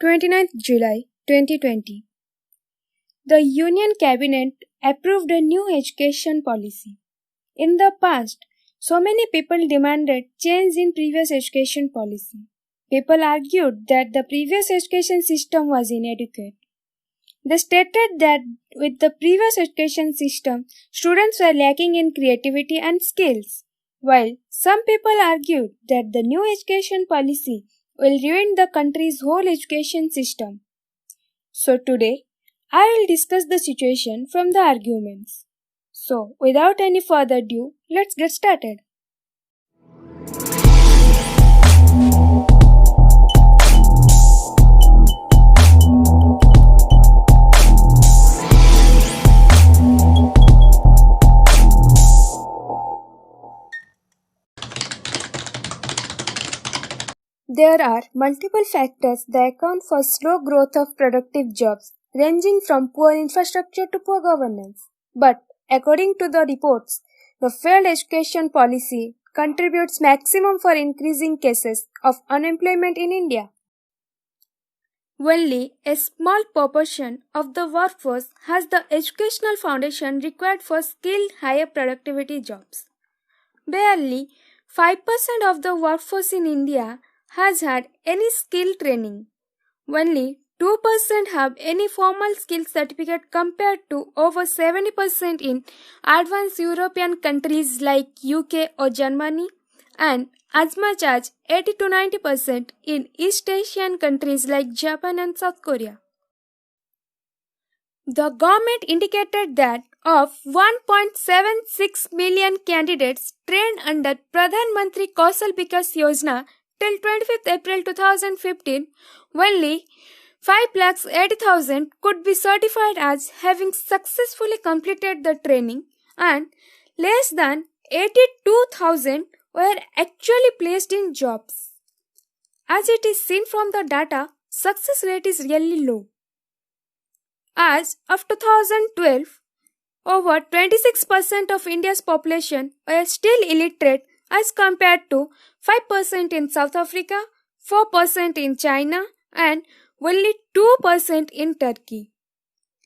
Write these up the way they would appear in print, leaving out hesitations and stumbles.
29th July 2020. The Union Cabinet approved a new education policy. In the past, so many people demanded change in previous education policy. People argued that the previous education system was inadequate. They stated that with the previous education system, students were lacking in creativity and skills, while some people argued that the new education policy will ruin the country's whole education system. So today, I will discuss the situation from the arguments. So, without any further ado, let's get started. There are multiple factors that account for slow growth of productive jobs, ranging from poor infrastructure to poor governance. But according to the reports, the failed education policy contributes maximum for increasing cases of unemployment in India. Only a small proportion of the workforce has the educational foundation required for skilled higher productivity jobs. Barely 5% of the workforce in India has had any skill training. Only 2% have any formal skill certificate compared to over 70% in advanced European countries like UK or Germany, and as much as 80 to 90% in East Asian countries like Japan and South Korea. The government indicated that of 1.76 million candidates trained under Pradhan Mantri Kausal Vikas Yojana till 25th April 2015, only 5,80,000 could be certified as having successfully completed the training, and less than 82,000 were actually placed in jobs. As it is seen from the data, success rate is really low. As of 2012, over 26% of India's population were still illiterate as compared to 5% in South Africa, 4% in China, and only 2% in Turkey.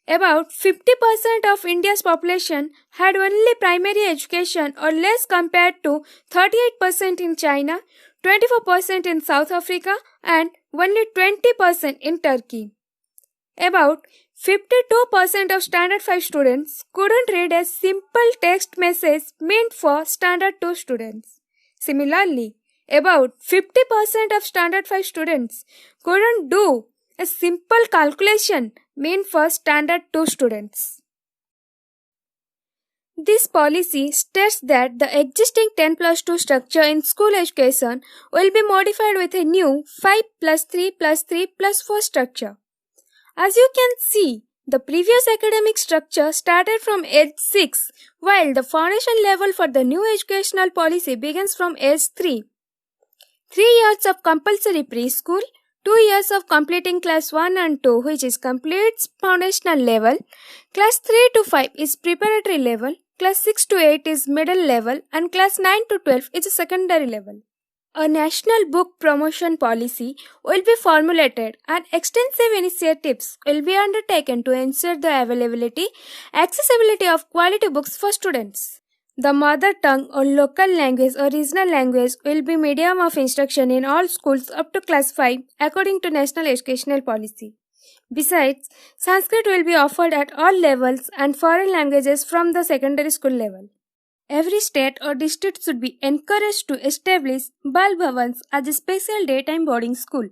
About 50% of India's population had only primary education or less compared to 38% in China, 24% in South Africa, and only 20% in Turkey. About 52% of Standard 5 students couldn't read a simple text message meant for Standard 2 students. Similarly, about 50% of Standard 5 students couldn't do a simple calculation meant for Standard 2 students. This policy states that the existing 10+2 structure in school education will be modified with a new 5+3+3+4 structure. As you can see, the previous academic structure started from age 6, while the foundation level for the new educational policy begins from age 3. 3 years of compulsory preschool, 2 years of completing class 1 and 2, which is complete foundational level, class 3 to 5 is preparatory level, class 6 to 8 is middle level, and class 9 to 12 is a secondary level. A national book promotion policy will be formulated and extensive initiatives will be undertaken to ensure the availability, accessibility of quality books for students. The mother tongue or local language or regional language will be medium of instruction in all schools up to class 5 according to National Educational Policy. Besides, Sanskrit will be offered at all levels and foreign languages from the secondary school level. Every state or district should be encouraged to establish Bal Bhavans as a special daytime boarding school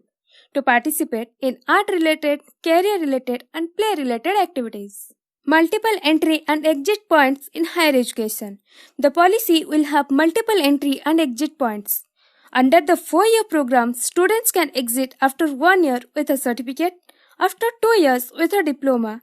to participate in art-related, career-related and play-related activities. Multiple entry and exit points in higher education. The policy will have multiple entry and exit points. Under the 4-year program, students can exit after 1 year with a certificate, after 2 years with a diploma,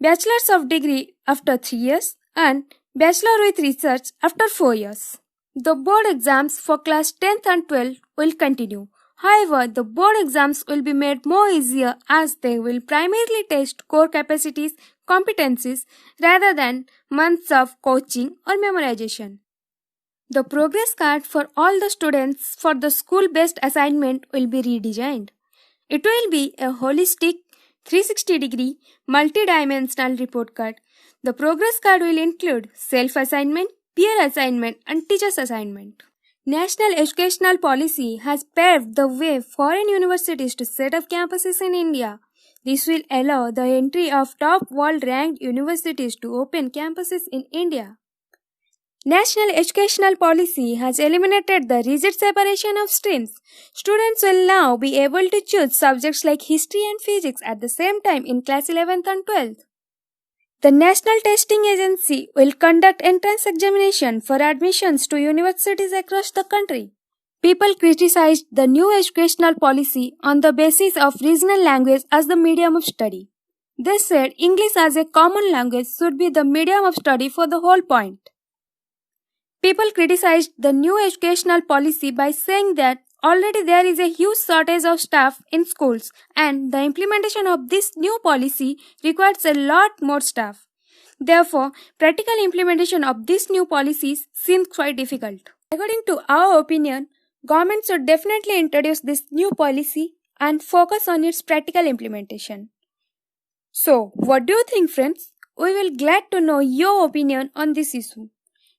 bachelor's of degree after 3 years, and bachelor with research after 4 years. The board exams for class 10th and 12th will continue. However, the board exams will be made more easier as they will primarily test core capacities, competencies rather than months of coaching or memorization. The progress card for all the students for the school-based assignment will be redesigned. It will be a holistic 360-degree multi-dimensional report card. The progress card will include self-assignment, peer assignment, and teacher's assignment. National educational policy has paved the way for foreign universities to set up campuses in India. This will allow the entry of top world-ranked universities to open campuses in India. National educational policy has eliminated the rigid separation of streams. Students will now be able to choose subjects like history and physics at the same time in class 11th and 12th. The National Testing Agency will conduct entrance examination for admissions to universities across the country. People criticized the new educational policy on the basis of regional language as the medium of study. They said English as a common language should be the medium of study for the whole point. People criticized the new educational policy by saying that already there is a huge shortage of staff in schools and the implementation of this new policy requires a lot more staff. Therefore, practical implementation of these new policies seems quite difficult. According to our opinion, government should definitely introduce this new policy and focus on its practical implementation. So, what do you think, friends? We will glad to know your opinion on this issue.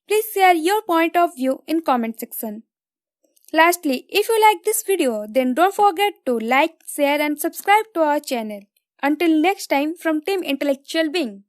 Please share your point of view in comment section. Lastly, if you like this video, then don't forget to like, share and subscribe to our channel. Until next time from Team Intellectual Being.